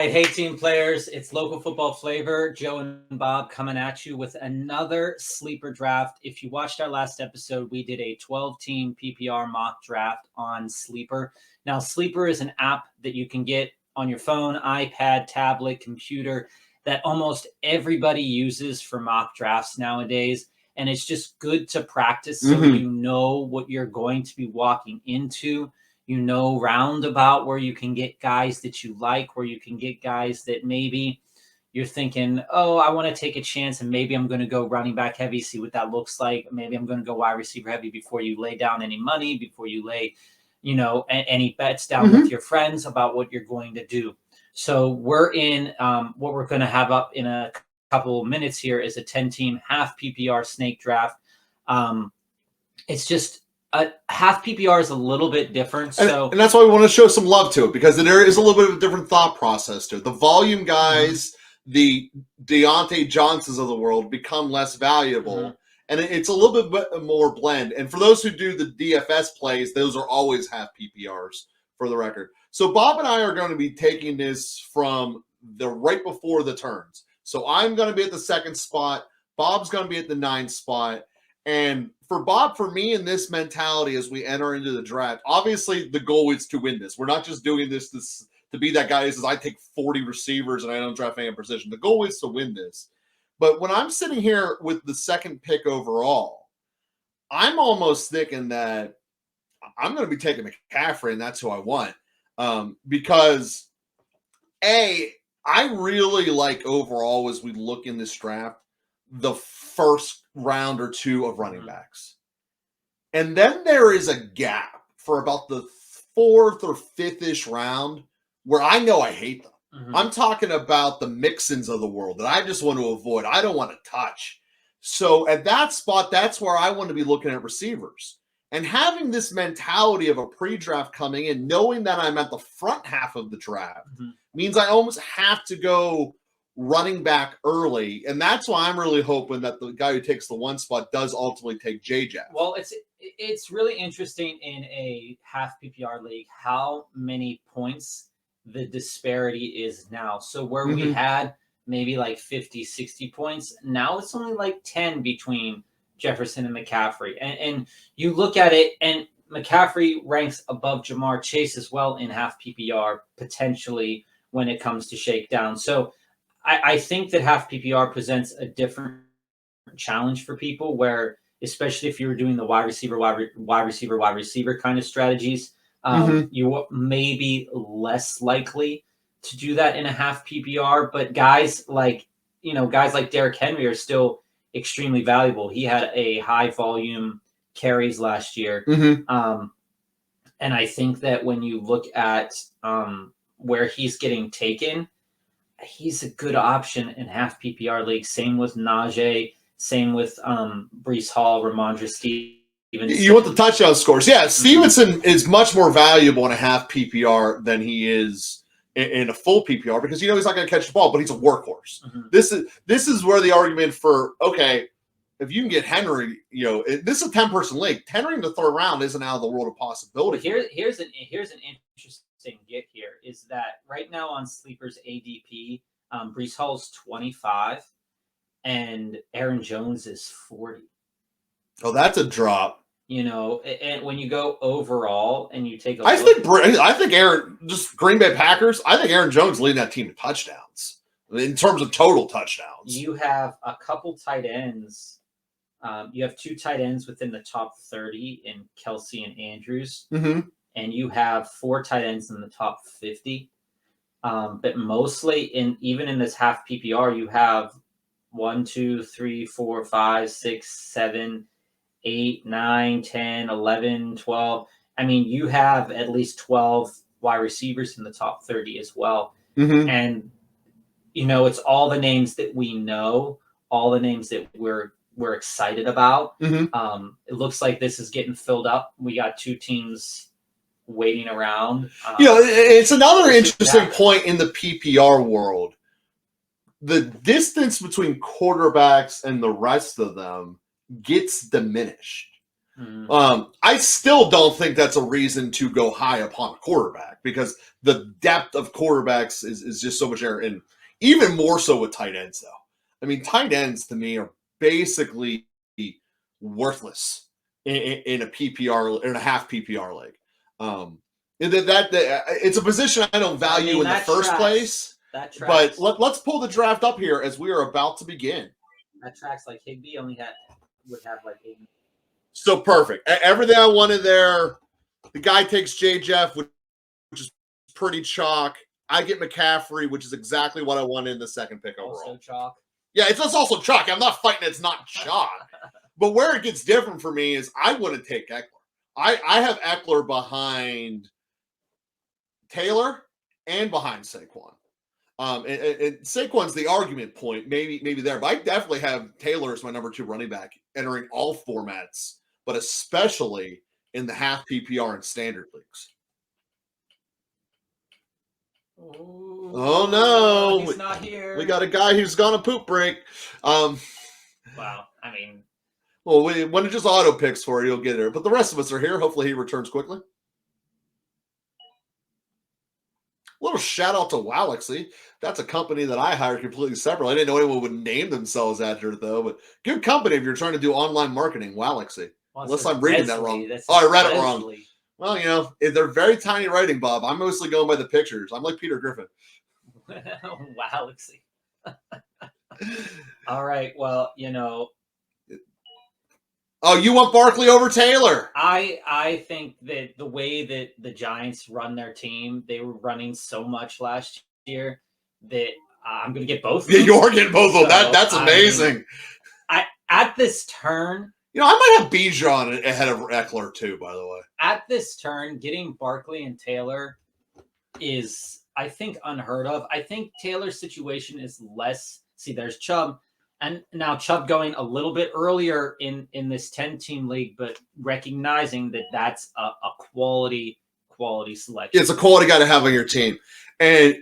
Hey, team players, it's Local Football Flavor. Joe and Bob coming at you with another sleeper draft. If you watched our last episode, we did a 12-team PPR mock draft on Sleeper. Now, Sleeper is an app that you can get on your phone, iPad, tablet, computer that almost everybody uses for mock drafts nowadays. And it's just good to practice so you know what you're going to be walking into. You know, roundabout where you can get guys that you like, where you can get guys that maybe you're thinking, oh, I want to take a chance and maybe I'm going to go running back heavy, see what that looks like. Maybe I'm going to go wide receiver heavy before you lay down any money, before you lay, any bets down with your friends about what you're going to do. So we're in what we're going to have up in a couple of minutes here is a 10-team half PPR snake draft. It's just half PPR is a little bit different. And that's why we want to show some love to it, because there is a little bit of a different thought process to it. The volume guys, the Deontay Johnsons of the world become less valuable, and it's a little bit more blend. And for those who do the DFS plays, those are always half PPRs, for the record. So Bob and I are going to be taking this from the right before the turns. So I'm going to be at the 2nd spot. Bob's going to be at the 9th spot. And for Bob, for me, in this mentality as we enter into the draft, obviously the goal is to win this. We're not just doing this to be that guy who says, I take 40 receivers and I don't draft any in precision. The goal is to win this. But when I'm sitting here with the 2nd pick overall, I'm almost thinking that I'm going to be taking McCaffrey, and that's who I want. Because, I really like overall as we look in this draft, the first round or two of running backs. And then there is a gap for about the 4th or 5th-ish round where I know I hate them. I'm talking about the Mixons of the world that I just want to avoid. I don't want to touch. So at that spot, that's where I want to be looking at receivers. And having this mentality of a pre-draft coming in, knowing that I'm at the front half of the draft, means I almost have to go running back early, and that's why I'm really hoping that the guy who takes the 1 spot does ultimately take JJ. Well, it's really interesting in a half PPR league how many points the disparity is now. So where we had maybe like 50, 60 points, now it's only like 10 between Jefferson and McCaffrey. And you look at it, and McCaffrey ranks above Jamar Chase as well in half PPR, potentially, when it comes to shakedown. So I think that half PPR presents a different challenge for people where, especially if you're doing the wide receiver kind of strategies, you may be less likely to do that in a half PPR. But guys like Derrick Henry are still extremely valuable. He had a high volume carries last year. And I think that when you look at where he's getting taken, he's a good option in half PPR leagues. Same with Najee. Same with Breece Hall, Ramondre Stevenson. You want the touchdown scores. Yeah, Stevenson is much more valuable in a half PPR than he is in a full PPR because he's not going to catch the ball, but he's a workhorse. This is where the argument for, okay, if you can get Henry, this is a 10-person league. Henry in the 3rd round isn't out of the world of possibility. Here's an interesting get here is that right now on Sleeper's ADP, Breece Hall's 25 and Aaron Jones is 40. Oh, that's a drop. And when you go overall and you take a look, I think Aaron, just Green Bay Packers, I think Aaron Jones leading that team to touchdowns in terms of total touchdowns. You have a couple tight ends. You have 2 tight ends within the top 30 in Kelsey and Andrews. And you have 4 tight ends in the top 50. But mostly even in this half PPR, you have 1, 2, 3, 4, 5, 6, 7, 8, 9, 10, 11, 12. I mean, you have at least 12 wide receivers in the top 30 as well. And, it's all the names that we know, all the names that we're excited about. It looks like this is getting filled up. We got 2 teams waiting around. It's another interesting point in the PPR world. The distance between quarterbacks and the rest of them gets diminished. I still don't think that's a reason to go high upon a quarterback because the depth of quarterbacks is just so much there, and even more so with tight ends, though. I mean, tight ends to me are basically worthless in a PPR, in a half PPR league. It's a position I don't value in the first place. But let's pull the draft up here as we are about to begin. That tracks. Like Higbee would have like 8. So perfect. Everything I wanted there. The guy takes J. Jeff, which is pretty chalk. I get McCaffrey, which is exactly what I wanted in the second pick overall. Also chalk. Yeah, it's also chalk. I'm not fighting it's not chalk. But where it gets different for me is I want to take Ekeler. I have Ekeler behind Taylor and behind Saquon. And Saquon's the argument point, maybe there, but I definitely have Taylor as my number 2 running back entering all formats, but especially in the half PPR and standard leagues. Oh no, he's not here. We got a guy who's gone a poop break. Wow, I mean, well, when it just auto picks for you, you'll get there. But the rest of us are here. Hopefully, he returns quickly. Little shout out to Walaxy. That's a company that I hired completely separate. I didn't know anyone would name themselves after it, though. But good company if you're trying to do online marketing. Walaxy. Well, unless I'm reading that wrong. I read it wrong. Well, they're very tiny writing, Bob. I'm mostly going by the pictures. I'm like Peter Griffin. Walaxy. All right. Well, Oh, you want Barkley over Taylor? I think that the way that the Giants run their team, they were running so much last year that I'm going to get both of them. You're getting both of them. That's amazing. At this turn... I might have Bijan ahead of Ekeler, too, by the way. At this turn, getting Barkley and Taylor is, I think, unheard of. I think Taylor's situation is less... See, there's Chubb. And now Chubb going a little bit earlier in this 10-team league, but recognizing that that's a quality selection. It's a quality guy to have on your team. And,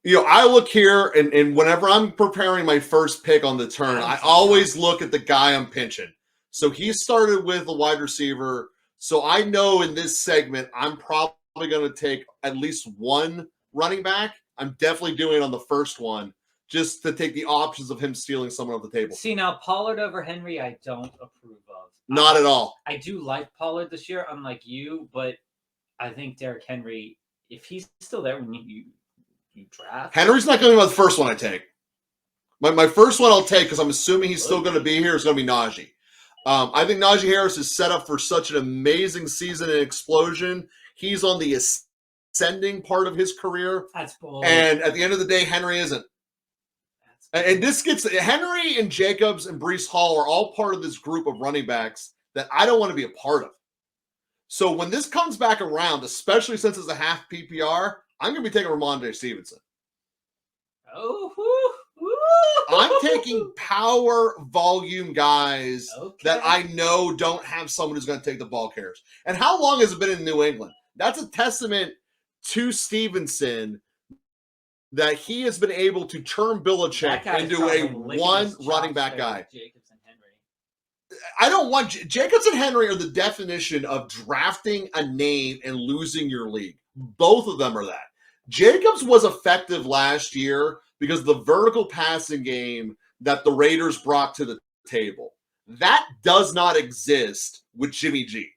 I look here, and whenever I'm preparing my first pick on the turn, I always look at the guy I'm pinching. So he started with a wide receiver. So I know in this segment, I'm probably going to take at least one running back. I'm definitely doing it on the first one, just to take the options of him stealing someone off the table. See, now Pollard over Henry, I don't approve of. Not at all. I do like Pollard this year, unlike you, but I think Derrick Henry, if he's still there when you draft. Henry's not going to be the first one I take. My first one I'll take, because I'm assuming he's still going to be here, is going to be Najee. I think Najee Harris is set up for such an amazing season and explosion. He's on the ascending part of his career. That's bold. And at the end of the day, Henry isn't. And this gets Henry and Jacobs and Breece Hall are all part of this group of running backs that I don't want to be a part of. So when this comes back around, especially since it's a half PPR, I'm going to be taking Ramondre Stevenson. I'm taking power volume guys that I know don't have someone who's going to take the ball carriers. And how long has it been in New England? That's a testament to Stevenson that he has been able to turn Belichick into a one running back guy. Jacobs and Henry. I don't want Jacobs and Henry are the definition of drafting a name and losing your league. Both of them are that. Jacobs was effective last year because of the vertical passing game that the Raiders brought to the table. That does not exist with Jimmy G.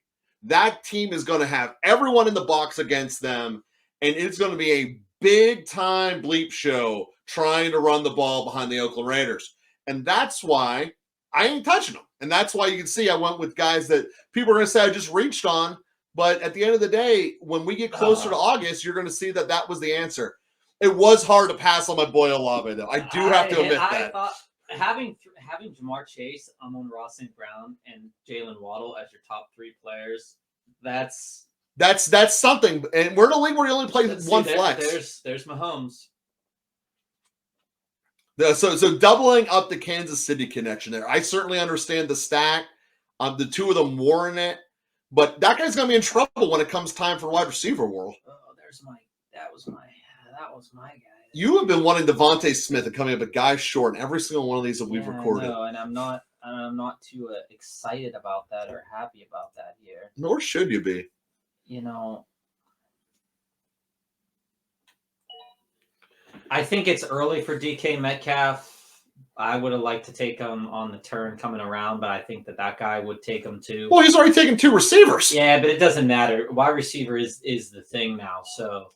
That team is going to have everyone in the box against them, and it's going to be a big-time bleep show trying to run the ball behind the Oakland Raiders. And that's why I ain't touching them. And that's why you can see I went with guys that people are going to say I just reached on. But at the end of the day, when we get closer to August, you're going to see that was the answer. It was hard to pass on my boy Olave, though. I do have to admit that. I thought having Jamar Chase, Amon-Ra St. Brown, and Jalen Waddle as your top 3 players, that's something. And we're in a league where you only play one flex. There's Mahomes. So doubling up the Kansas City connection there. I certainly understand the stack. The two of them warrant it. But that guy's going to be in trouble when it comes time for wide receiver world. Oh, that was my guy. You have been wanting Devontae Smith and coming up a guy short in every single one of these that we've recorded. No, and I'm not. I'm not too excited about that or happy about that here. Nor should you be. You know, I think it's early for DK Metcalf. I would have liked to take him on the turn coming around, but I think that guy would take him too. Well, he's already taken 2 receivers. Yeah, but it doesn't matter. Wide receiver is the thing now. So.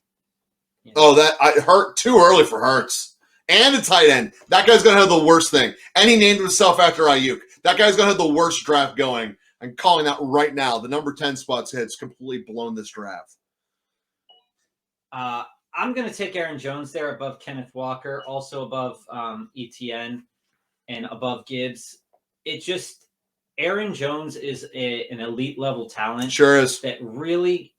You know. Oh, that I hurt too early for Hurts. And a tight end. That guy's going to have the worst thing. And he named himself after Ayuk. That guy's going to have the worst draft going. I'm calling that right now. The number 10 spot's has completely blown this draft. I'm going to take Aaron Jones there above Kenneth Walker, also above ETN and above Gibbs. Aaron Jones is an elite level talent. Sure is. That really,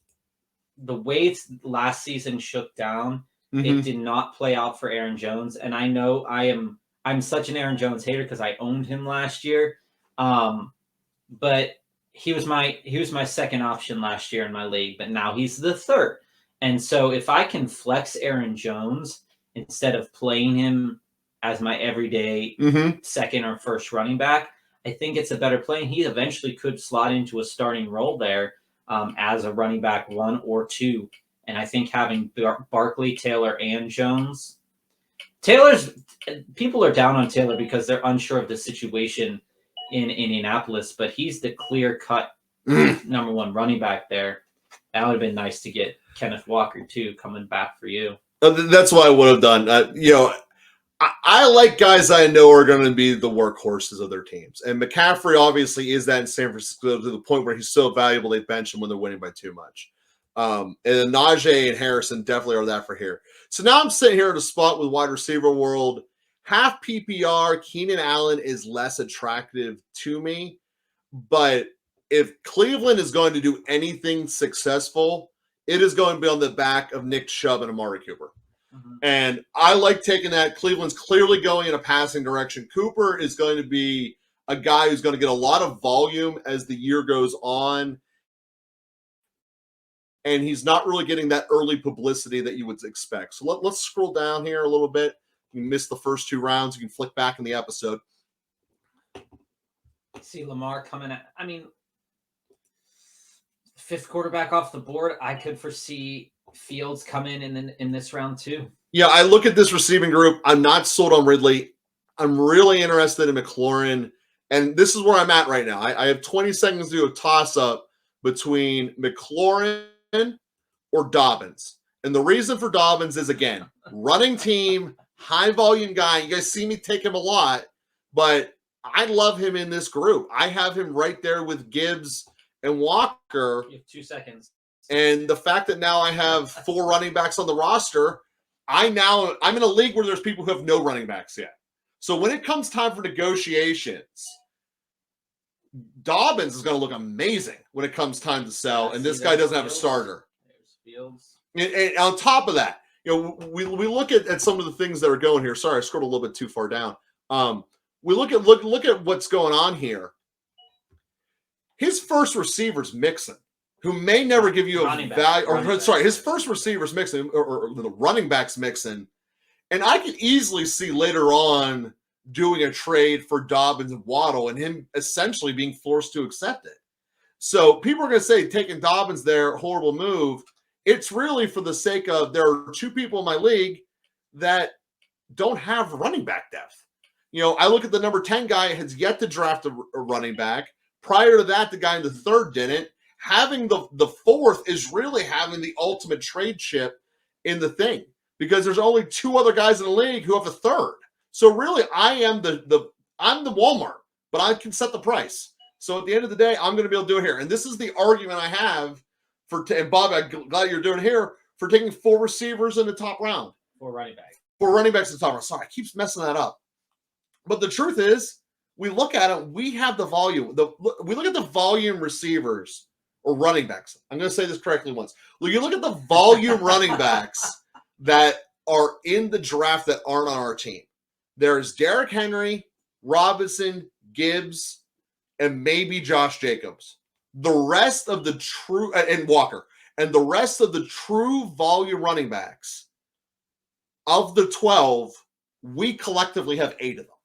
the way it's last season shook down, it did not play out for Aaron Jones. And I know I'm such an Aaron Jones hater because I owned him last year. But he was my second option last year in my league, but now he's the third. And so if I can flex Aaron Jones instead of playing him as my everyday second or first running back, I think it's a better play. And he eventually could slot into a starting role there as a running back 1 or 2. And I think having Barkley, Taylor, and Jones. People are down on Taylor because they're unsure of the situation in Indianapolis, but he's the clear-cut number 1 running back there. That would have been nice to get Kenneth Walker, too, coming back for you. That's what I would have done. I like guys I know are going to be the workhorses of their teams. And McCaffrey obviously is that in San Francisco to the point where he's so valuable they bench him when they're winning by too much. And Najee and Harrison definitely are that for here. So now I'm sitting here at a spot with wide receiver world. Half PPR, Keenan Allen is less attractive to me. But if Cleveland is going to do anything successful, it is going to be on the back of Nick Chubb and Amari Cooper. And I like taking that. Cleveland's clearly going in a passing direction. Cooper is going to be a guy who's going to get a lot of volume as the year goes on. And he's not really getting that early publicity that you would expect. So let's scroll down here a little bit. You missed the first 2 rounds. You can flick back in the episode. See Lamar coming at, 5th quarterback off the board. I could foresee Fields come in this round too. Yeah, I look at this receiving group. I'm not sold on Ridley. I'm really interested in McLaurin. And this is where I'm at right now. I have 20 seconds to do a toss-up between McLaurin or Dobbins. And the reason for Dobbins is, again, running team, high-volume guy. You guys see me take him a lot, but I love him in this group. I have him right there with Gibbs and Walker. You have 2 seconds. And the fact that now I have 4 running backs on the roster, I'm in a league where there's people who have no running backs yet. So when it comes time for negotiations, Dobbins is going to look amazing when it comes time to sell, and this guy doesn't have a starter. There's Fields. And on top of that, we look at some of the things that are going here. Sorry, I scrolled a little bit too far down. We look at what's going on here. His first receiver's Mixon, who may never give you a value. His first receiver's Mixon, or the running back's Mixon. And I could easily see later on doing a trade for Dobbins and Waddle and him essentially being forced to accept it. So people are going to say taking Dobbins there, horrible move. It's really for the sake of there are 2 people in my league that don't have running back depth. I look at the number 10 guy has yet to draft a running back. Prior to that, the guy in the 3rd didn't. Having the 4th is really having the ultimate trade chip in the thing because there's only 2 other guys in the league who have a 3rd. So really, I am I'm the Walmart, but I can set the price. So at the end of the day, I'm going to be able to do it here. And this is the argument I have and Bob, I'm glad you're doing it here, for taking 4 receivers in the top round. 4 running backs. 4 running backs in the top round. Sorry, I keep messing that up. But the truth is, we look at it, we have the volume. We look at the volume receivers or running backs. I'm going to say this correctly once. You look at the volume running backs that are in the draft that aren't on our team. There's Derrick Henry, Robinson, Gibbs, and maybe Josh Jacobs. The rest of the true, and Walker, and the rest of the true volume running backs, of the 12, we collectively have 8 of them.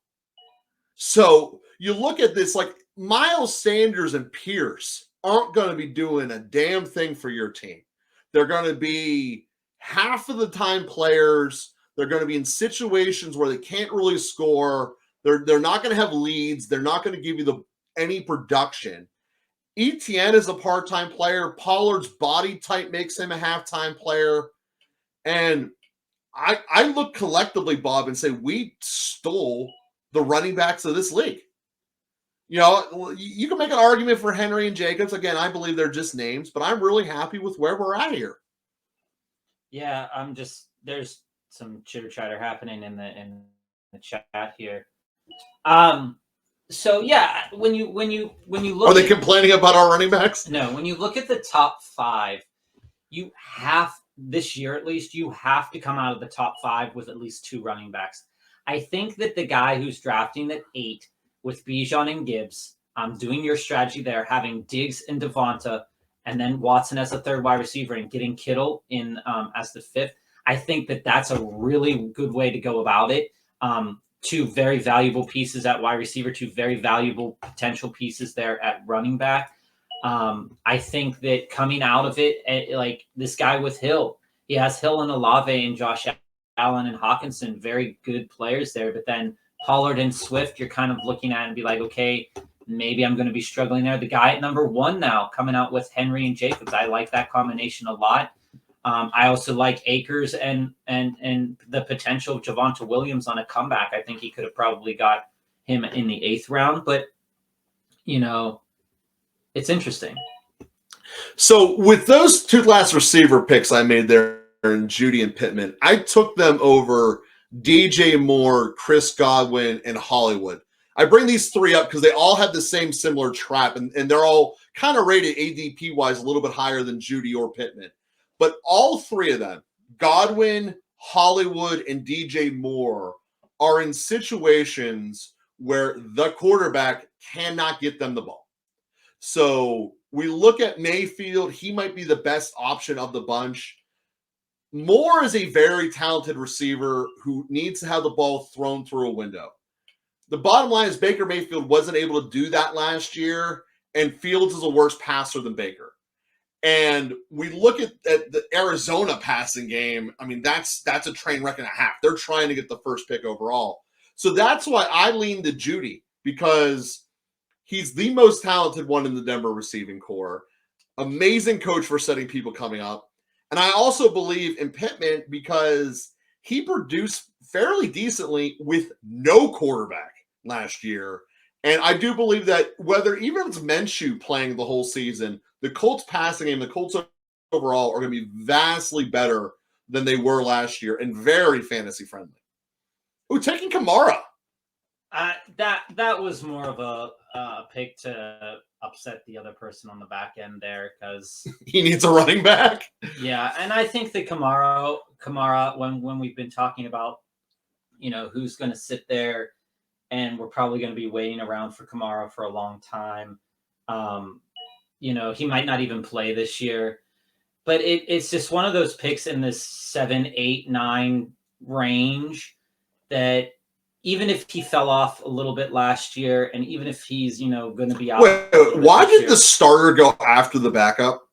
So you look at this, like Miles Sanders and Pierce aren't going to be doing a damn thing for your team. They're going to be half of the time players. They're going to be in situations where they can't really score. They're not going to have leads. They're not going to give you any production. Etienne is a part-time player. Pollard's body type makes him a half-time player. And I look collectively, Bob, and say we stole the running backs of this league. You know, you can make an argument for Henry and Jacobs. Again, I believe they're just names, but I'm really happy with where we're at here. Yeah, there's some chitter chatter happening in the chat here. So yeah, when you look, are they complaining about our running backs? No, when you look at the top 5, you have this year at least you have to come out of the top 5 with at least 2 running backs. I think that the guy who's drafting at 8 with Bijan and Gibbs, doing your strategy there, having Diggs and Devonta, and then Watson as a third wide receiver, and getting Kittle in as the 5th. I think that that's a really good way to go about it. 2 very valuable pieces at wide receiver, 2 very valuable potential pieces there at running back. I think that coming out of it, like this guy with Hill, he has Hill and Olave and Josh Allen and Hawkinson, very good players there. But then Pollard and Swift, you're kind of looking at and be like, okay, maybe I'm going to be struggling there. The guy at number 1 now coming out with Henry and Jacobs, I like that combination a lot. I also like Akers and the potential of Javonte Williams on a comeback. I think he could have probably got him in the 8th round, but you know, it's interesting. So with those 2 last receiver picks I made there in Judy and Pittman, I took them over DJ Moore, Chris Godwin, and Hollywood. I bring these 3 up because they all have the same similar trap, and they're all kind of rated ADP-wise a little bit higher than Judy or Pittman. But all 3 of them, Godwin, Hollywood, and DJ Moore, are in situations where the quarterback cannot get them the ball. So we look at Mayfield. He might be the best option of the bunch. Moore is a very talented receiver who needs to have the ball thrown through a window. The bottom line is Baker Mayfield wasn't able to do that last year, and Fields is a worse passer than Baker. And we look at the Arizona passing game. I mean, that's a train wreck and a half. They're trying to get the first pick overall. So that's why I lean to Judy, because he's the most talented one in the Denver receiving core. Amazing coach for setting people coming up. And I also believe in Pittman because he produced fairly decently with no quarterback last year. And I do believe that whether even if it's Minshew playing the whole season, the Colts passing game, the Colts overall are going to be vastly better than they were last year and very fantasy friendly. Ooh, taking Kamara. That was more of a pick to upset the other person on the back end there because he needs a running back. Yeah, and I think that Kamara, when we've been talking about, you know, who's going to sit there, and we're probably going to be waiting around for Kamara for a long time. You know, he might not even play this year, but it's just one of those picks in this 7, 8, 9 range that even if he fell off a little bit last year, and even if he's, you know, going to be out. Wait, why did the starter go after the backup?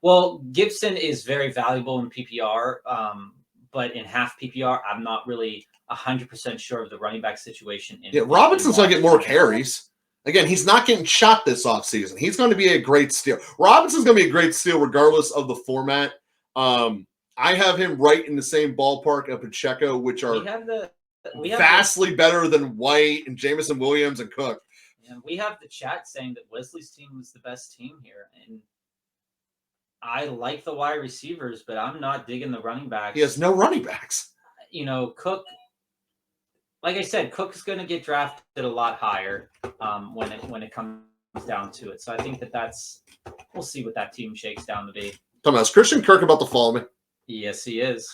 Well, Gibson is very valuable in PPR, but in half PPR, I'm not really 100% sure of the running back situation. Robinson's going to get more carries. Again, he's not getting shot this offseason. He's going to be a great steal. Robinson's going to be a great steal regardless of the format. I have him right in the same ballpark of Pacheco, which are vastly better than White and Jameson Williams and Cook. And we have the chat saying that Wesley's team was the best team here. And I like the wide receivers, but I'm not digging the running backs. He has no running backs. You know, Cook, like I said, Cook is going to get drafted a lot higher when it comes down to it. So I think we'll see what that team shakes down to be. Talking about, is Christian Kirk about to follow me? Yes, he is.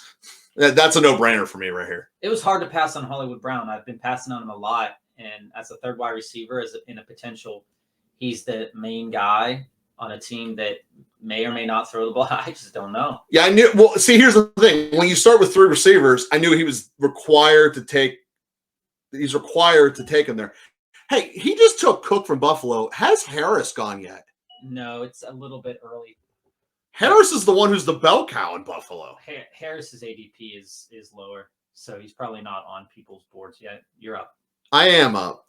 That's a no-brainer for me right here. It was hard to pass on Hollywood Brown. I've been passing on him a lot. And as a third wide receiver, in a potential, he's the main guy on a team that may or may not throw the ball. I just don't know. Yeah, I knew. Well, see, here's the thing. When you start with 3 receivers, I knew he was required to take he's required to take him there. Hey, he just took Cook from Buffalo. Has Harris gone yet? No, it's a little bit early. Harris is the one who's the bell cow in Buffalo. Harris's ADP is lower, so he's probably not on people's boards yet. You're up. I am up.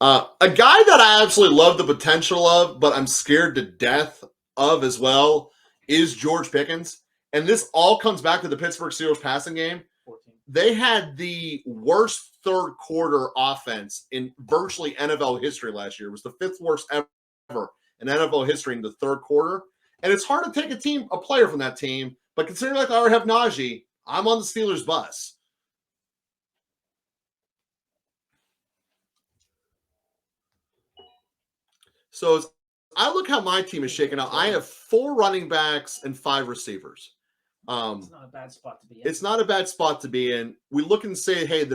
A guy that I absolutely love the potential of, but I'm scared to death of as well, is George Pickens. And this all comes back to the Pittsburgh Steelers passing game. 14. They had the worst third quarter offense in virtually NFL history last year. It was the 5th worst ever in NFL history in the third quarter. And it's hard to take a player from that team, but considering like I already have Najee, I'm on the Steelers bus. So as I look how my team is shaking out, I have 4 running backs and 5 receivers. It's not a bad spot to be in. It's not a bad spot to be in. We look and say, hey,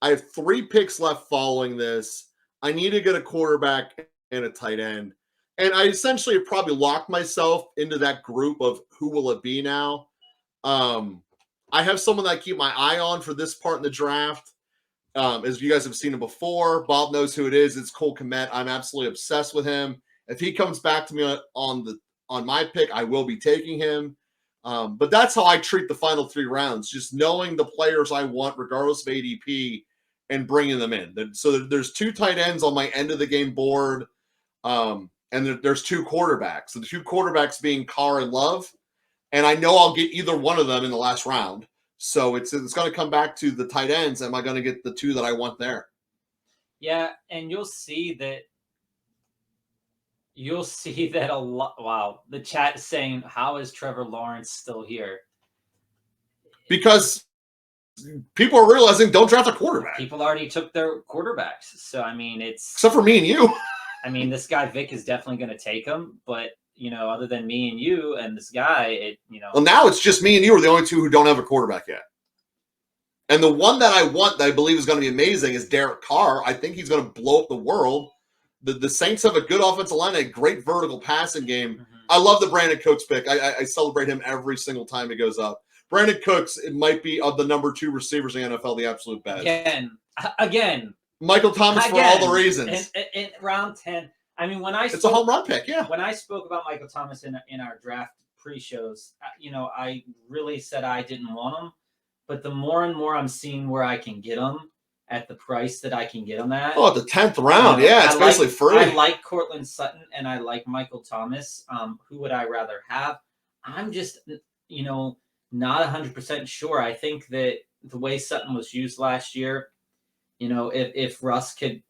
I have 3 picks left following this. I need to get a quarterback and a tight end. And I essentially have probably locked myself into that group of who will it be now. I have someone that I keep my eye on for this part in the draft. As you guys have seen him before, Bob knows who it is. It's Cole Kmet. I'm absolutely obsessed with him. If he comes back to me on my pick, I will be taking him. But that's how I treat the final 3 rounds, just knowing the players I want, regardless of ADP, and bringing them in. So there's 2 tight ends on my end of the game board, and there's 2 quarterbacks. So the 2 quarterbacks being Carr and Love, and I know I'll get either one of them in the last round. So it's going to come back to the tight ends. Am I going to get the 2 that I want there? Yeah, and you'll see that a lot. Wow, the chat is saying, how is Trevor Lawrence still here? Because people are realizing don't draft a quarterback. People already took their quarterbacks. So, I mean, except for me and you. I mean, this guy Vic is definitely going to take him, but other than me and you and this guy, Well, now it's just me and you are the only 2 who don't have a quarterback yet. And the one that I want that I believe is going to be amazing is Derek Carr. I think he's going to blow up the world. The Saints have a good offensive line, a great vertical passing game. Mm-hmm. I love the Brandon Cooks pick. I celebrate him every single time he goes up. Brandon Cooks, it might be of the number 2 receivers in the NFL, the absolute best. Again. Michael Thomas for all the reasons. In round 10. I mean, it's a home run pick, yeah. When I spoke about Michael Thomas in our draft pre-shows, I really said I didn't want him. But the more and more I'm seeing where I can get him at the price that I can get him at. Oh, at the 10th round. Yeah, it's basically free. I like Cortland Sutton and I like Michael Thomas. Who would I rather have? I'm just, not 100% sure. I think that the way Sutton was used last year, if Russ could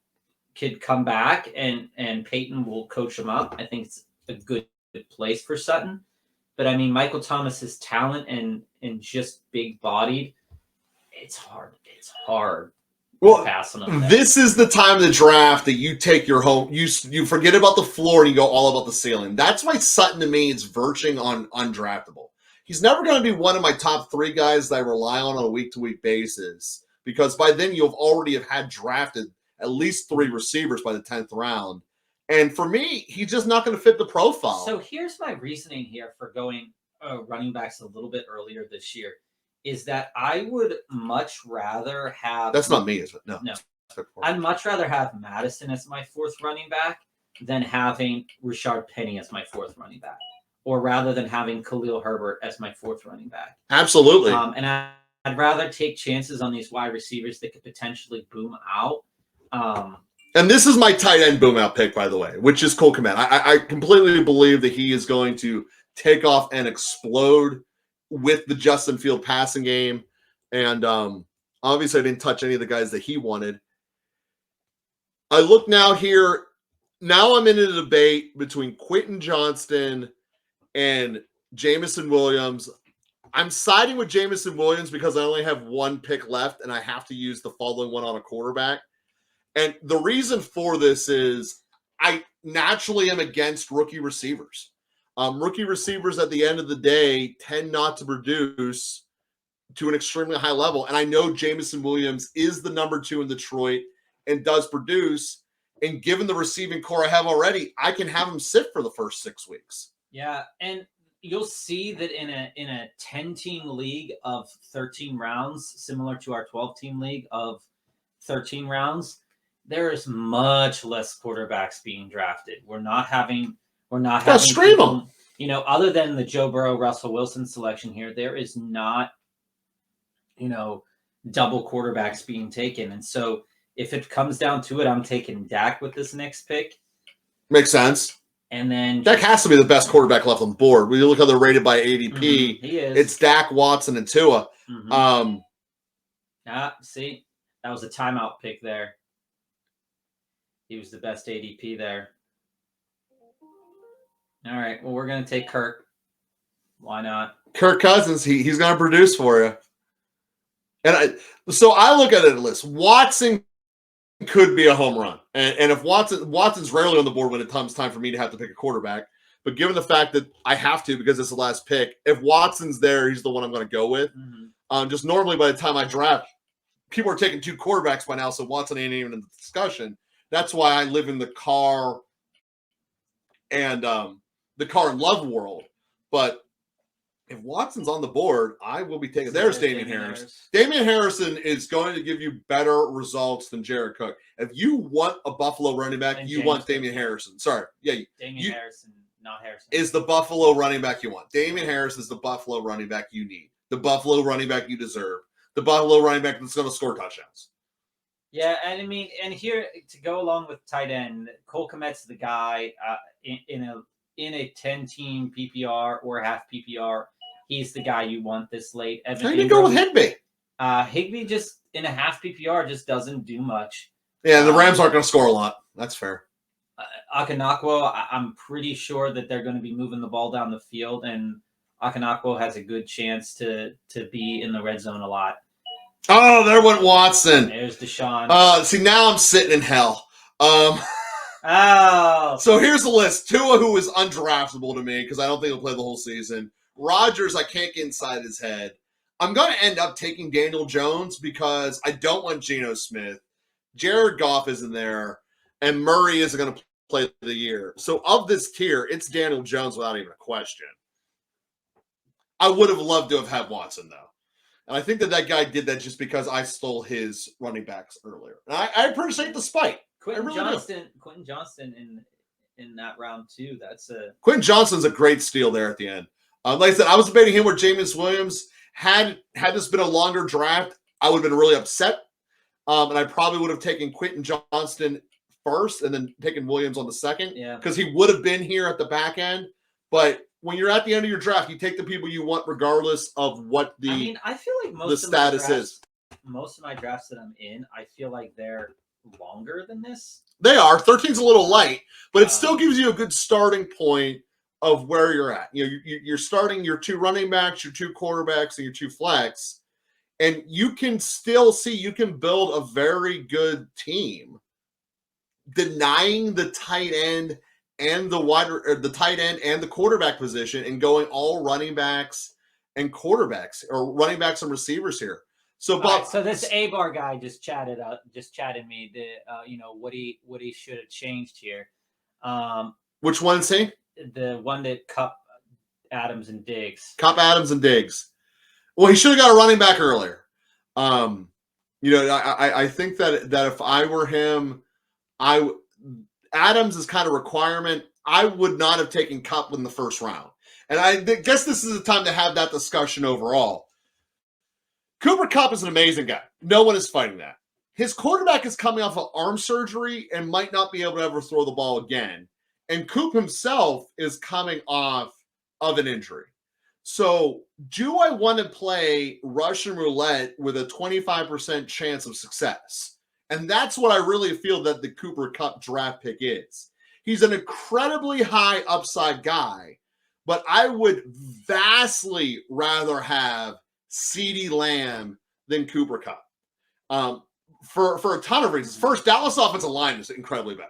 come back and Peyton will coach him up, I think it's a good place for Sutton. But I mean, Michael Thomas's talent and just big bodied, it's hard. It's hard. Well, this is the time of the draft that you take your home. You forget about the floor and you go all about the ceiling. That's why Sutton to me is verging on undraftable. He's never going to be one of my top 3 guys that I rely on a week-to-week basis because by then you'll already have had drafted at least 3 receivers by the 10th round. And for me, he's just not going to fit the profile. So here's my reasoning here for going running backs a little bit earlier this year is that I would much rather have... That's not me, is it? No. I'd much rather have Madison as my 4th running back than having Rashard Penny as my 4th running back. Or rather than having Khalil Herbert as my 4th running back. Absolutely. And I'd rather take chances on these wide receivers that could potentially boom out. And this is my tight end boom out pick, by the way, which is Cole Kmet. I completely believe that he is going to take off and explode with the Justin Field passing game. And obviously I didn't touch any of the guys that he wanted. I look now here. Now I'm in a debate between Quentin Johnston and Jamison Williams. I'm siding with Jamison Williams because I only have 1 pick left and I have to use the following one on a quarterback. And the reason for this is I naturally am against rookie receivers. Rookie receivers at the end of the day tend not to produce to an extremely high level. And I know Jamison Williams is the number 2 in Detroit and does produce. And given the receiving core I have already, I can have him sit for the first 6 weeks. Yeah, and you'll see that in a 10-team league of 13 rounds, similar to our 12-team league of 13 rounds, there is much less quarterbacks being drafted. We're not having stream them. You know, other than the Joe Burrow, Russell Wilson selection here, there is not, you know, double quarterbacks being taken. And so if it comes down to it, I'm taking Dak with this next pick. Makes sense. And then Dak has to be the best quarterback left on the board. When you look how they're rated by ADP, he is. It's Dak, Watson, and Tua. See, that was a timeout pick there. He was the best ADP there. All right, well, we're going to take Kirk. Why not? Kirk Cousins, he's going to produce for you. And so I look at it as this. Watson could be a home run. And if Watson's rarely on the board when it comes time for me to have to pick a quarterback. But given the fact that I have to because it's the last pick, if Watson's there, he's the one I'm going to go with. Just normally by the time I draft, people are taking 2 quarterbacks by now, so Watson ain't even in the discussion. That's why I live in the Carr and Love world. But if Watson's on the board, I will be taking. There's Damian Harris. Damian Harrison is going to give you better results than Jared Cook. If you want a Buffalo running back, you want Damian Harrison. Sorry. Yeah. Damian Harrison, not Harrison. Is the Buffalo running back you want. Damian Harris is the Buffalo running back you need. The Buffalo running back you deserve. The Buffalo running back that's going to score touchdowns. Yeah, and I mean, and here to go along with tight end, Cole Kmet's the guy in a 10-team PPR or half PPR. He's the guy you want this late. Evan Ingram, go with Higbee. Higbee just in a half PPR just doesn't do much. Yeah, the Rams aren't going to score a lot. That's fair. Akinakwo, I'm pretty sure that they're going to be moving the ball down the field, and Akinakwo has a good chance to be in the red zone a lot. Oh, there went Watson. There's Deshaun. See, now I'm sitting in hell. Oh. So here's the list. Tua, who is undraftable to me because I don't think he'll play the whole season. Rodgers, I can't get inside his head. I'm going to end up taking Daniel Jones because I don't want Geno Smith. Jared Goff isn't there, and Murray isn't going to play the year. So of this tier, it's Daniel Jones without even a question. I would have loved to have had Watson, though. And I think that guy did that just because I stole his running backs earlier. And I appreciate the spite. Quentin Johnston in that round, too. Quentin Johnston's a great steal there at the end. Like I said, I was debating him with Jameis Williams. Had this been a longer draft, I would have been really upset. And I probably would have taken Quentin Johnston first and then taken Williams on the second. Yeah. Because he would have been here at the back end. But when you're at the end of your draft, you take the people you want regardless of what I feel like the status is. Most of my drafts that I'm in, I feel like they're longer than this. They are. 13's a little light, but it still gives you a good starting point of where you're at. You know, you're starting your 2 running backs, your 2 quarterbacks, and your 2 flex, and you can still see you can build a very good team, denying the tight end and the tight end and the quarterback position, and going all running backs and quarterbacks or running backs and receivers here. So, so this A-Bar guy just chatted me what he should have changed here. Which one is he? The one that Kupp, Adams, and Diggs. Kupp, Adams, and Diggs. Well, he should have got a running back earlier. I think that if I were him, Adams is kind of requirement. I would not have taken Kupp in the first round. And I guess this is the time to have that discussion overall. Cooper Kupp is an amazing guy. No one is fighting that. His quarterback is coming off of arm surgery and might not be able to ever throw the ball again. And Coop himself is coming off of an injury. So do I want to play Russian roulette with a 25% chance of success? And that's what I really feel that the Cooper Kupp draft pick is. He's an incredibly high upside guy, but I would vastly rather have CeeDee Lamb than Cooper Kupp. For a ton of reasons. First, Dallas offensive line is incredibly better.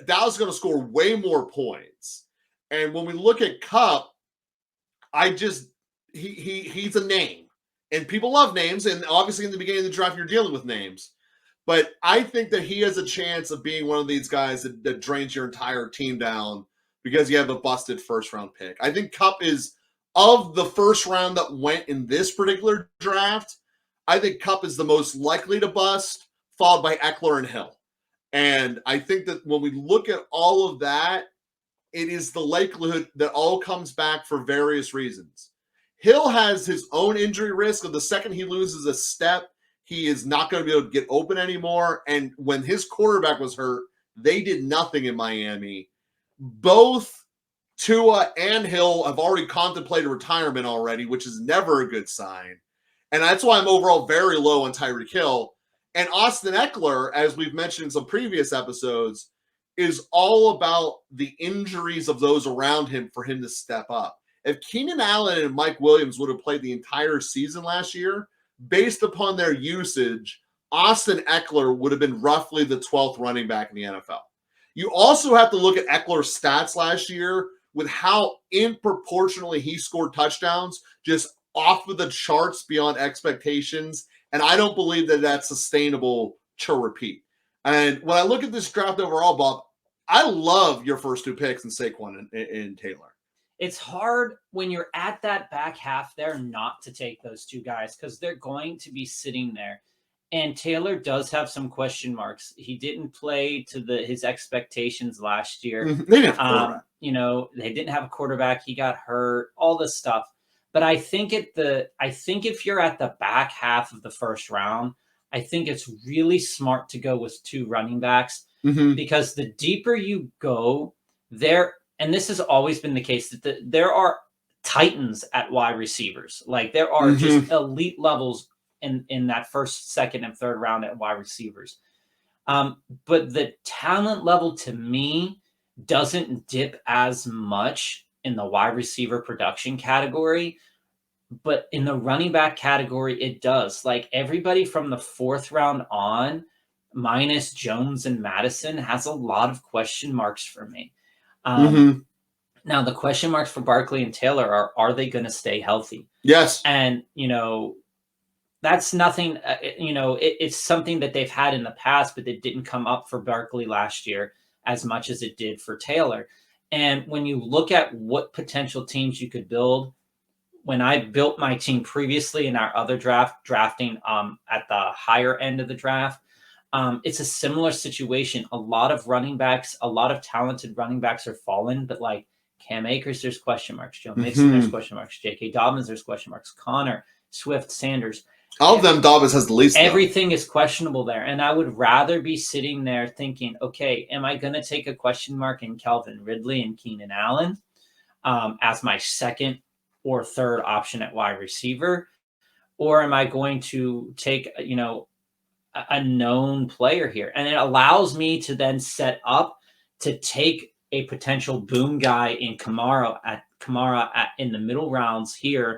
Dallas is going to score way more points. And when we look at Kupp, he's a name. And people love names. And obviously in the beginning of the draft, you're dealing with names. But I think that he has a chance of being one of these guys that drains your entire team down because you have a busted first-round pick. I think Kupp is, of the first round that went in this particular draft, I think Kupp is the most likely to bust, followed by Ekeler and Hill. And I think that when we look at all of that, it is the likelihood that all comes back for various reasons. Hill has his own injury risk of the second he loses a step, he is not going to be able to get open anymore. And when his quarterback was hurt, they did nothing in Miami. Both Tua and Hill have already contemplated retirement already, which is never a good sign. And that's why I'm overall very low on Tyreek Hill. And Austin Ekeler, as we've mentioned in some previous episodes, is all about the injuries of those around him for him to step up. If Keenan Allen and Mike Williams would have played the entire season last year, based upon their usage, Austin Ekeler would have been roughly the 12th running back in the NFL. You also have to look at Eckler's stats last year with how disproportionately he scored touchdowns, just off of the charts beyond expectations. And I don't believe that that's sustainable to repeat. And when I look at this draft overall, Bob, I love your first two picks in Saquon and Taylor. It's hard when you're at that back half there not to take those two guys because they're going to be sitting there. And Taylor does have some question marks. He didn't play to his expectations last year. They didn't have they didn't have a quarterback. He got hurt, all this stuff. But I think if you're at the back half of the first round, I think it's really smart to go with two running backs because the deeper you go there, and this has always been the case, that there are titans at wide receivers. Like there are just elite levels in that first, second, and third round at wide receivers. But the talent level to me doesn't dip as much in the wide receiver production category, but in the running back category, it does. Like everybody from the fourth round on, minus Jones and Madison, has a lot of question marks for me. Now, the question marks for Barkley and Taylor are they going to stay healthy? Yes. And, that's nothing, it's something that they've had in the past, but it didn't come up for Barkley last year as much as it did for Taylor. And when you look at what potential teams you could build, when I built my team previously in our other drafting at the higher end of the draft, it's a similar situation. A lot of running backs, a lot of talented running backs are fallen, but like Cam Akers, there's question marks. Joe Mixon, there's question marks. J.K. Dobbins, there's question marks. Connor, Swift, Sanders. All of them, Dobbins has the least. Everything is questionable there. And I would rather be sitting there thinking, okay, am I going to take a question mark in Calvin Ridley and Keenan Allen as my second or third option at wide receiver? Or am I going to take, a known player here? And it allows me to then set up to take a potential boom guy in Kamara in the middle rounds here,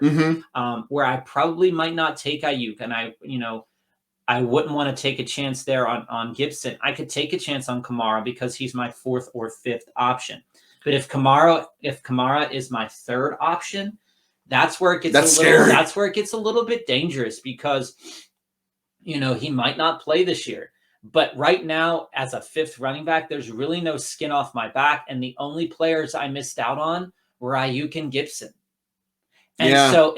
where I probably might not take Ayuk, and I wouldn't want to take a chance there on Gibson. I could take a chance on Kamara because he's my fourth or fifth option. But if Kamara is my third option, that's where it gets a little bit dangerous because he might not play this year. But right now, as a fifth running back, there's really no skin off my back. And the only players I missed out on were Ayuk and Gibson. And so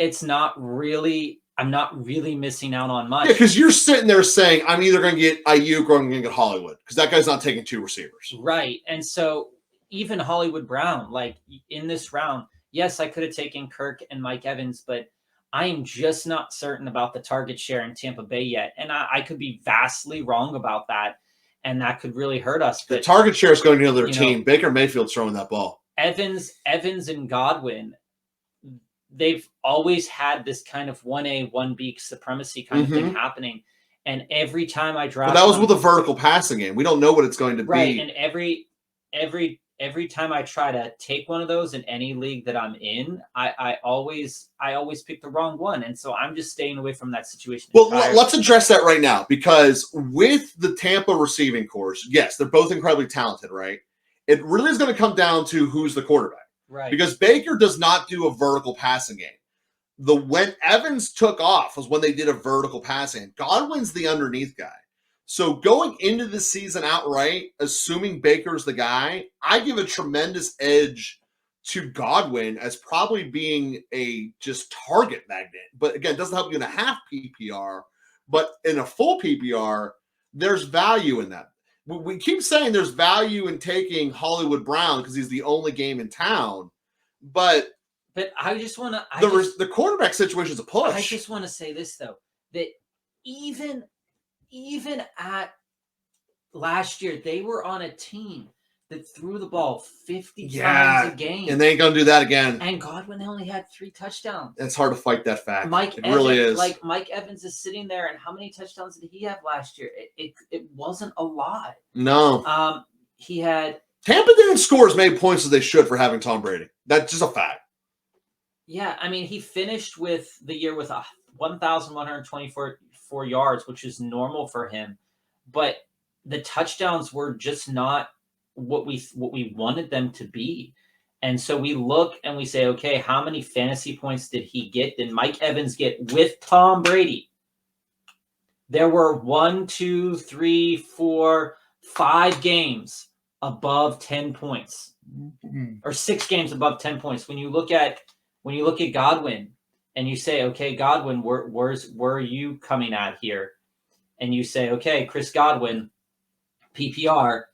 I'm not really missing out on much. Yeah, because you're sitting there saying, I'm either going to get Ayuk or I'm going to get Hollywood because that guy's not taking two receivers. Right. And so even Hollywood Brown, like in this round, yes, I could have taken Kirk and Mike Evans, but I am just not certain about the target share in Tampa Bay yet. And I could be vastly wrong about that. And that could really hurt us. But the target share is going to the other team. Baker Mayfield's throwing that ball. Evans and Godwin, they've always had this kind of 1A, 1B supremacy kind of thing happening. And every time I draft, but that was with a vertical passing game. We don't know what it's going to be. And every time I try to take one of those in any league that I'm in, I always pick the wrong one. And so I'm just staying away from that situation. Well, let's address that right now, because with the Tampa receiving course, yes, they're both incredibly talented, right? It really is going to come down to who's the quarterback. Right. Because Baker does not do a vertical passing game. When Evans took off was when they did a vertical passing. Godwin's the underneath guy. So going into the season outright, assuming Baker's the guy, I give a tremendous edge to Godwin as probably being a just target magnet. But again, it doesn't help you in a half PPR. But in a full PPR, there's value in that. We keep saying there's value in taking Hollywood Brown because he's the only game in town, but I just want to. The quarterback situation is a push. I just want to say this though, that even at last year, they were on a team that threw the ball 50 times a game, and they ain't gonna do that again. And Godwin only had 3 touchdowns. It's hard to fight that fact. It really is. Like Mike Evans is sitting there, and how many touchdowns did he have last year? It wasn't a lot. No. He had. Tampa didn't score as many points as they should for having Tom Brady. That's just a fact. Yeah, I mean, he finished with the year with 1,124 yards, which is normal for him, but the touchdowns were just not what we wanted them to be. And so we look and we say, okay, how many fantasy points did he get? Did Mike Evans get with Tom Brady? There were 1, 2, 3, 4, 5 games above 10 points, or 6 games above 10 points. When you look at Godwin and you say, okay, Godwin, where are you coming at here? And you say, okay, Chris Godwin, PPR,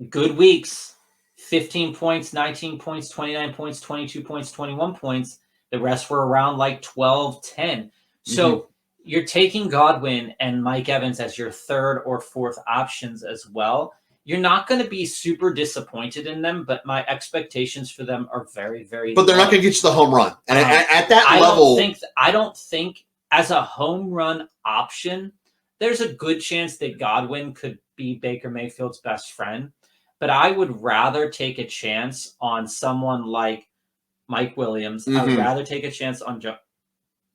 good weeks, 15 points, 19 points, 29 points, 22 points, 21 points. The rest were around like 12, 10. So you're taking Godwin and Mike Evans as your third or fourth options as well. You're not going to be super disappointed in them, but my expectations for them are very, very But they're low. not going to get you the home run. And at that level... I don't think as a home run option, there's a good chance that Godwin could be Baker Mayfield's best friend. But I would rather take a chance on someone like Mike Williams. I would rather take a chance on Jahan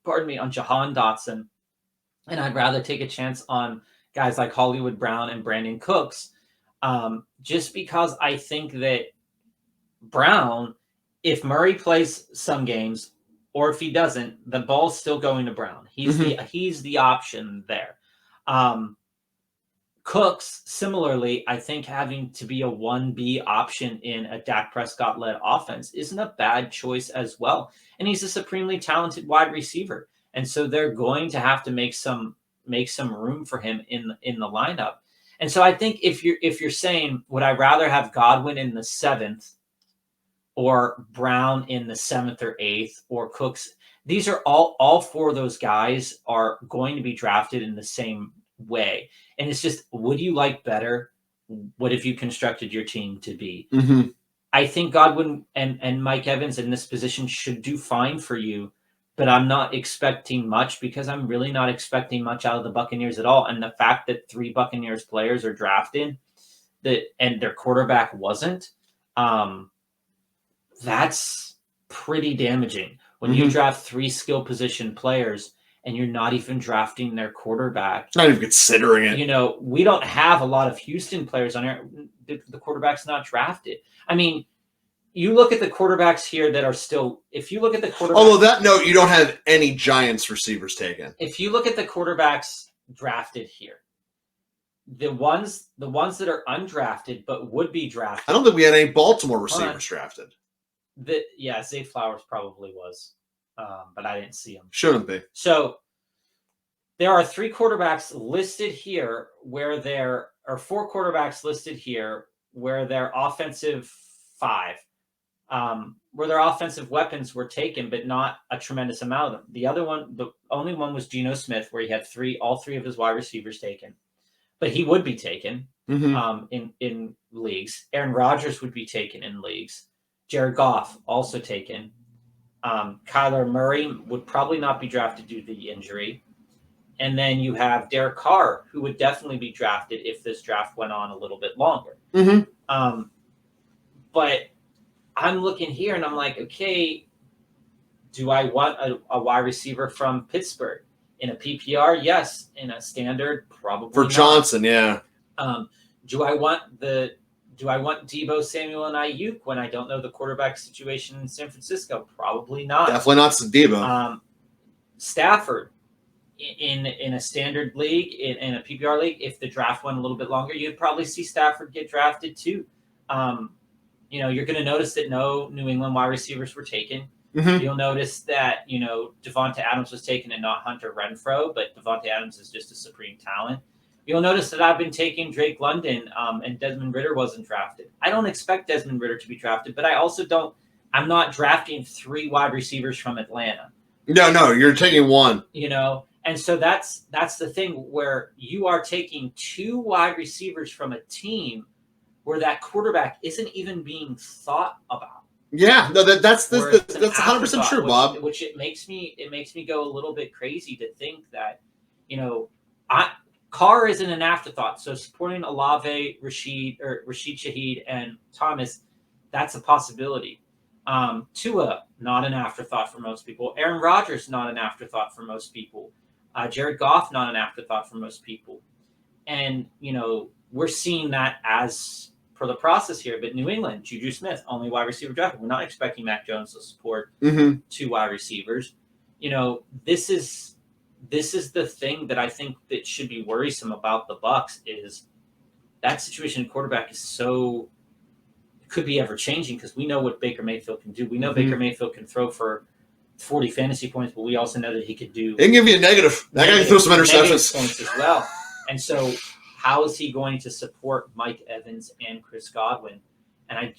Dotson. And I'd rather take a chance on guys like Hollywood Brown and Brandon Cooks. Just because I think that Brown, if Murray plays some games, or if he doesn't, the ball's still going to Brown. He's the option there. Cooks, similarly, I think having to be a 1B option in a Dak Prescott-led offense isn't a bad choice as well. And he's a supremely talented wide receiver. And so they're going to have to make some room for him in the lineup. And so I think if you're saying, would I rather have Godwin in the 7th or Brown in the 7th or 8th or Cooks, these are all 4 of those guys are going to be drafted in the same way. And it's just, would you like better? What have you constructed your team to be? I think Godwin and Mike Evans in this position should do fine for you, but I'm not expecting much because I'm really not expecting much out of the Buccaneers at all. And the fact that 3 Buccaneers players are drafted and their quarterback wasn't, that's pretty damaging. When you draft 3 skill position players and you're not even drafting their quarterback. Not even considering it. You know, we don't have a lot of Houston players on here. The quarterback's not drafted. I mean, you look at the quarterbacks here that are still, if you look at the quarterbacks. Although that note, you don't have any Giants receivers taken. If you look at the quarterbacks drafted here, the ones that are undrafted but would be drafted. I don't think we had any Baltimore receivers drafted. Zay Flowers probably was, but I didn't see him. Shouldn't be. So there are 3 quarterbacks listed here where there are 4 quarterbacks listed here where their offensive 5, where their offensive weapons were taken, but not a tremendous amount of them. The only one was Geno Smith, where he had all 3 of his wide receivers taken, but he would be taken in leagues. Aaron Rodgers would be taken in leagues. Jared Goff also taken. Kyler Murray would probably not be drafted due to the injury. And then you have Derek Carr, who would definitely be drafted if this draft went on a little bit longer. But I'm looking here and I'm like, okay, do I want a wide receiver from Pittsburgh? In a PPR, yes. In a standard, probably for not. Johnson, yeah. Do I want Deebo Samuel and Ayuk when I don't know the quarterback situation in San Francisco? Probably not. Definitely not Deebo. Stafford in a standard league, in a PPR league, if the draft went a little bit longer, you'd probably see Stafford get drafted too. You're going to notice that no New England wide receivers were taken. You'll notice that, Devonta Adams was taken and not Hunter Renfrow, but Devonta Adams is just a supreme talent. You'll notice that I've been taking Drake London, and Desmond Ridder wasn't drafted. I don't expect Desmond Ridder to be drafted, but I also don't. I'm not drafting 3 wide receivers from Atlanta. No, you're taking one. And so that's the thing where you are taking 2 wide receivers from a team where that quarterback isn't even being thought about. Yeah, no, that's 100% true, Bob. Which it makes me go a little bit crazy to think that, Carr isn't an afterthought. So supporting Olave, Rashid Shaheed, and Thomas, that's a possibility. Tua, not an afterthought for most people. Aaron Rodgers, not an afterthought for most people. Jared Goff, not an afterthought for most people. And, we're seeing that as per the process here. But New England, Juju Smith, only wide receiver drafted. We're not expecting Mac Jones to support 2 wide receivers. This is the thing that I think that should be worrisome about the Bucs is that situation in quarterback is so could be ever changing because we know what Baker Mayfield can do. We know Baker Mayfield can throw for 40 fantasy points, but we also know that he could do. He can give you a negative. That guy can throw some interceptions. Points as well. And so, how is he going to support Mike Evans and Chris Godwin? And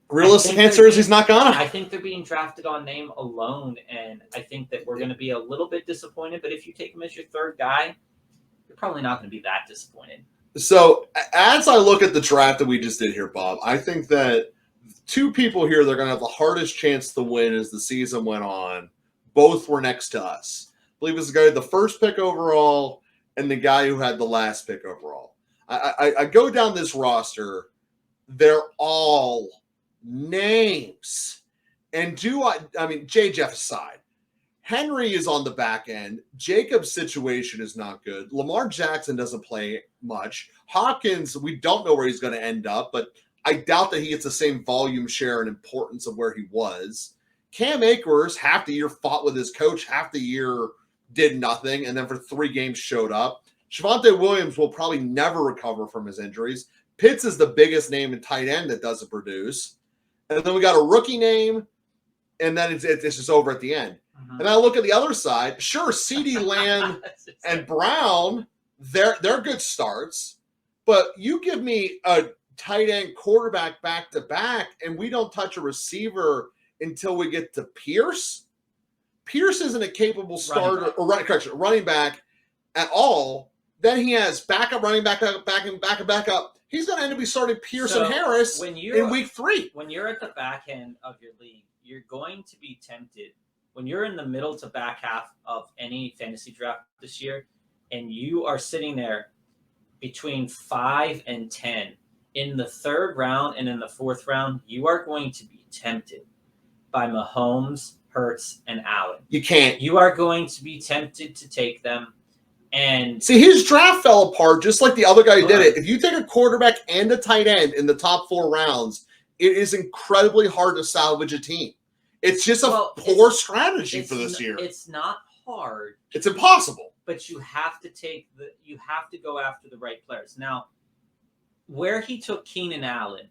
realistic answer is he's not gonna. I think they're being drafted on name alone, and I think that we're going to be a little bit disappointed. But if you take him as your 3rd guy, you're probably not going to be that disappointed. So, as I look at the draft that we just did here, Bob, I think that 2 people here that are going to have the hardest chance to win as the season went on, both were next to us. I believe it was the guy who had the first pick overall and the guy who had the last pick overall. I go down this roster. They're all names. And J. Jeff aside, Henry is on the back end. Jacob's situation is not good. Lamar Jackson doesn't play much. Hopkins, we don't know where he's going to end up, but I doubt that he gets the same volume share and importance of where he was. Cam Akers, half the year fought with his coach, half the year did nothing, and then for 3 games showed up. Javonte Williams will probably never recover from his injuries. Pitts is the biggest name in tight end that doesn't produce. And then we got a rookie name, and then it's just over at the end. Mm-hmm. And I look at the other side. Sure, CeeDee Lamb and Brown, they're good starts. But you give me a tight end quarterback back-to-back, and we don't touch a receiver until we get to Pierce. Pierce isn't a capable starter running back at all. Then he has backup running back up. He's going to end up starting Pierce and Harris in week 3. When you're at the back end of your league, you're going to be tempted. When you're in the middle to back half of any fantasy draft this year, and you are sitting there between 5 and 10 in the 3rd round and in the 4th round, you are going to be tempted by Mahomes, Hurts, and Allen. You can't. You are going to be tempted to take them. And see, his draft fell apart just like the other guy did it. If you take a quarterback and a tight end in the top 4 rounds, it is incredibly hard to salvage a team. It's just a poor strategy for this year. It's not hard. It's impossible. But you have to go after the right players. Now, where he took Keenan Allen,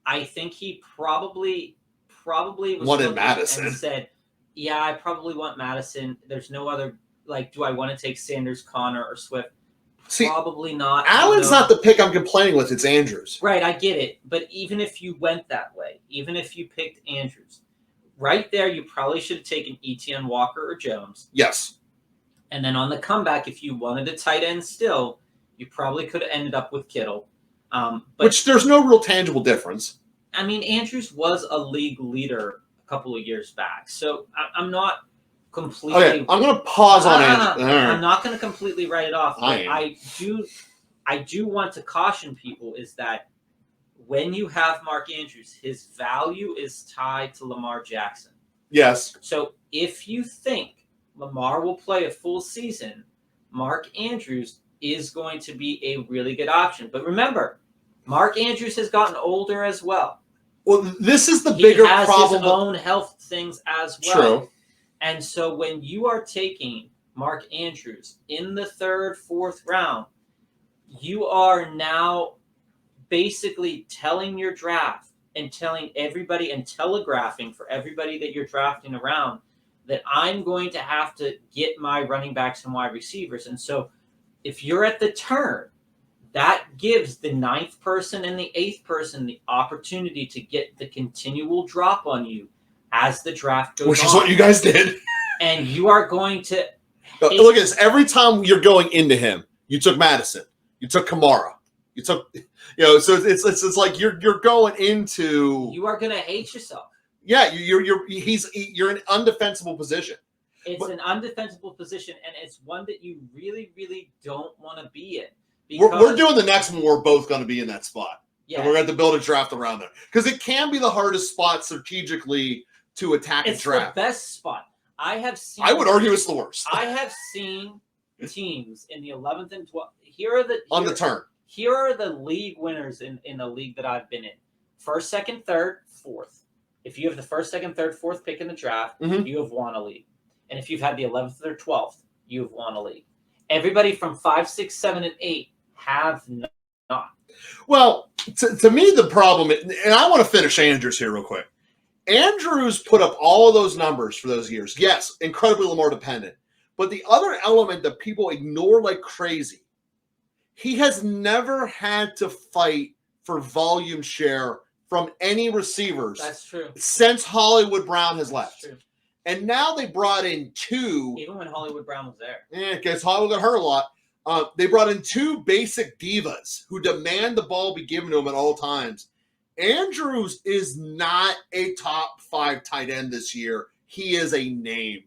I think he probably was wanted Madison and said, "Yeah, I probably want Madison. There's no other. Do I want to take Sanders, Connor, or Swift? See, probably not. Allen's not the pick I'm complaining with. It's Andrews. Right, I get it. But even if you went that way, even if you picked Andrews, right there, you probably should have taken Etienne, Walker, or Jones. Yes. And then on the comeback, if you wanted a tight end still, you probably could have ended up with Kittle. Which there's no real tangible difference. I mean, Andrews was a league leader a couple of years back. So I'm not completely. Okay, I'm going to pause on Andrews. I'm not going to completely write it off. I do want to caution people is that when you have Mark Andrews, his value is tied to Lamar Jackson. Yes. So if you think Lamar will play a full season, Mark Andrews is going to be a really good option. But remember, Mark Andrews has gotten older as well. Well, this is the bigger problem. He has his own health things as well. True. And so when you are taking Mark Andrews in the 3rd, 4th round, you are now basically telling your draft and telling everybody and telegraphing for everybody that you're drafting around that I'm going to have to get my running backs and wide receivers. And so if you're at the turn, that gives the 9th person and the 8th person the opportunity to get the continual drop on you as the draft goes on. Which is what you guys did. And you are going to look at this. Every time you're going into him, you took Madison, you took Kamara, you took, so it's like you're going into. You are going to hate yourself. Yeah, you're in an undefensible position. It's an undefensible position, and it's one that you really, really don't want to be in. We're doing the next one. We're both going to be in that spot. Yeah. And we're going to build a draft around there. Because it can be the hardest spot strategically to attack a draft. It's the best spot. I would argue it's the worst. I have seen teams in the 11th and 12th. On the turn. Here are the league winners in the league that I've been in. 1st, 2nd, 3rd, 4th. If you have the 1st, 2nd, 3rd, 4th pick in the draft, you have won a league. And if you've had the 11th or 12th, you have won a league. Everybody from 5, 6, 7, and 8 have not. Well, to me, the problem, and I want to finish Andrews here real quick. Andrews put up all of those numbers for those years. Yes, incredibly Lamar dependent. But the other element that people ignore like crazy, he has never had to fight for volume share from any receivers. That's true. Since Hollywood Brown has left. That's true. And now they brought in 2. Even when Hollywood Brown was there. Yeah, because Hollywood got hurt a lot. They brought in 2 basic divas who demand the ball be given to them at all times. Andrews is not a top 5 tight end this year. He is a name.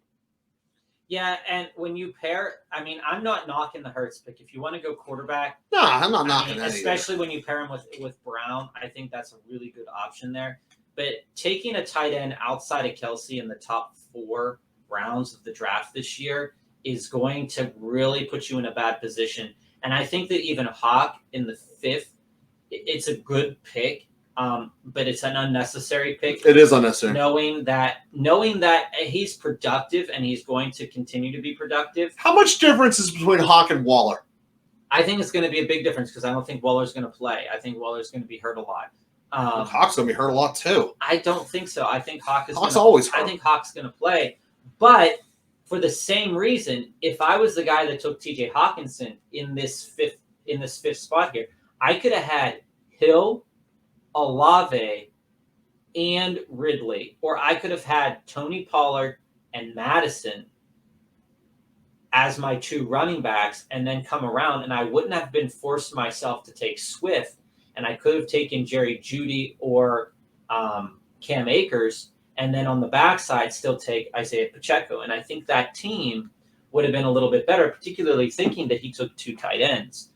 Yeah, and when you pair, I'm not knocking the Hurts pick. If you want to go quarterback, no, I'm not knocking that especially either. When you pair him with Brown, I think that's a really good option there. But taking a tight end outside of Kelsey in the top 4 rounds of the draft this year is going to really put you in a bad position. And I think that even Hawk in the 5th, it's a good pick, but it's an unnecessary pick. It is unnecessary. Knowing that he's productive and he's going to continue to be productive. How much difference is between Hawk and Waller? I think it's going to be a big difference because I don't think Waller's going to play. I think Waller's going to be hurt a lot. Hawk's going to be hurt a lot too. I don't think so. I think Hawk's always hurt. I think Hawk's going to play. But for the same reason, if I was the guy that took TJ Hawkinson in this fifth spot here, I could have had Hill, Olave, and Ridley, or I could have had Tony Pollard and Madison as my 2 running backs and then come around, and I wouldn't have been forced myself to take Swift, and I could have taken Jerry Jeudy or Cam Akers, and then on the backside still take Isaiah Pacheco. And I think that team would have been a little bit better, particularly thinking that he took 2 tight ends.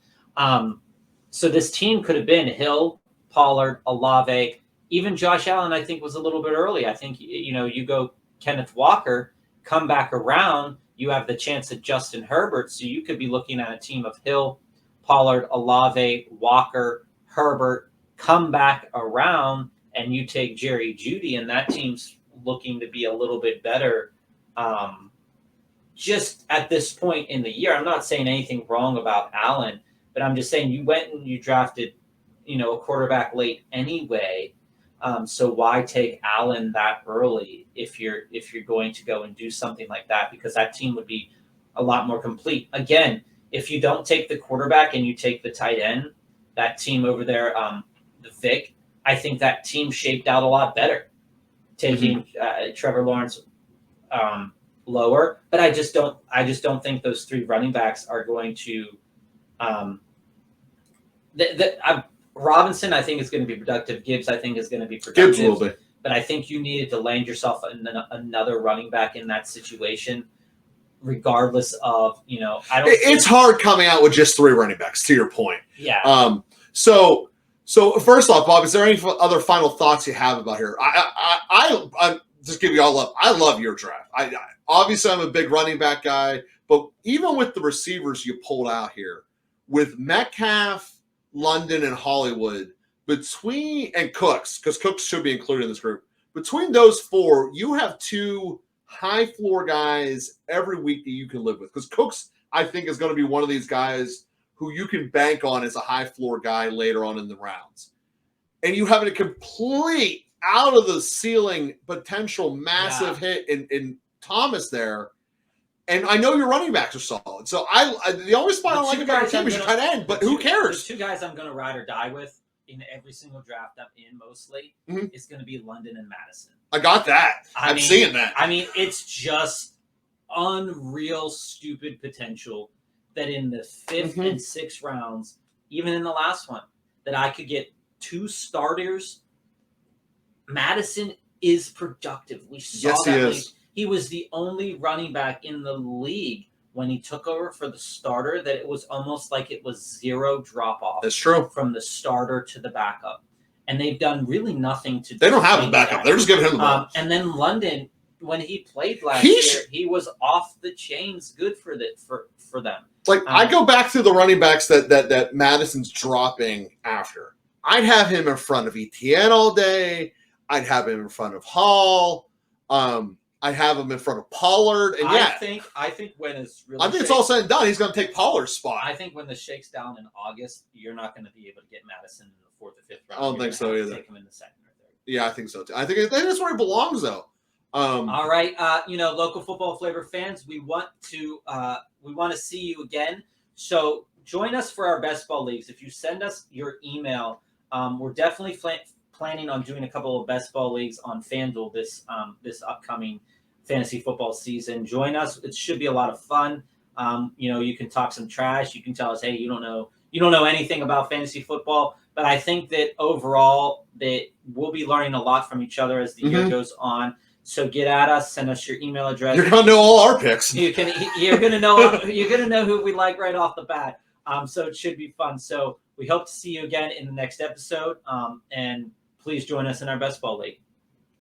So this team could have been Hill, Pollard, Olave, even Josh Allen, I think, was a little bit early. I think, you go Kenneth Walker, come back around, you have the chance at Justin Herbert. So you could be looking at a team of Hill, Pollard, Olave, Walker, Herbert, come back around, and you take Jerry Jeudy, and that team's looking to be a little bit better just at this point in the year. I'm not saying anything wrong about Allen, but I'm just saying you went and you drafted, a quarterback late anyway. So why take Allen that early if you're going to go and do something like that? Because that team would be a lot more complete. Again, if you don't take the quarterback and you take the tight end, that team over there, the Vic, I think that team shaped out a lot better. Taking Trevor Lawrence lower, but I just don't think those 3 running backs are going to. Robinson, I think, is going to be productive. Gibbs, I think, is going to be productive. Gibbs will be. But I think you needed to land yourself another running back in that situation, regardless of, I don't. It's hard coming out with just 3 running backs, to your point. Yeah. So first off, Bob, is there any other final thoughts you have about here? I just give you all love. I love your draft. Obviously, I'm a big running back guy, but even with the receivers you pulled out here, with Metcalf, London, and Hollywood, and Cooks, because Cooks should be included in this group. Between those 4, you have 2 high floor guys every week that you can live with. Because Cooks, I think, is going to be one of these guys who you can bank on as a high floor guy later on in the rounds. And you have a complete out of the ceiling potential massive hit in Thomas there. And I know your running backs are solid. So the only spot I like about your team is your tight end, but who cares? The two guys I'm going to ride or die with in every single draft I'm in mostly is going to be London and Madison. I got that. I'm seeing that. I mean, it's just unreal stupid potential that in the 5th and 6th rounds, even in the last one, that I could get 2 starters. Madison is productive. We saw that he was the only running back in the league when he took over for the starter that it was almost like it was 0 drop off. That's true. From the starter to the backup. And they've done really nothing to. They don't have a backup. They're just giving him the ball. And then London, when he played last year, he was off the chains good for them. Like I go back to the running backs that Madison's dropping after. I'd have him in front of ETN all day. I'd have him in front of Hall. I'd have him in front of Pollard. And I think when it's really I think it's all said and done, he's going to take Pollard's spot. I think when this shakes down in August, you're not going to be able to get Madison in the 4th or 5th round. I don't think so either. Take him in the 2nd or 3rd. Yeah, I think so too. I think that's where he belongs, though. All right, local football flavor fans, we want to see you again. So join us for our best ball leagues. If you send us your email, we're definitely planning on doing a couple of best ball leagues on FanDuel this upcoming fantasy football season. Join us; it should be a lot of fun. You can talk some trash. You can tell us, hey, you don't know anything about fantasy football. But I think that overall, that we'll be learning a lot from each other as the year goes on. So get at us. Send us your email address. You're gonna know all our picks. You're gonna know who we like right off the bat. So it should be fun. So we hope to see you again in the next episode. And please join us in our best ball league.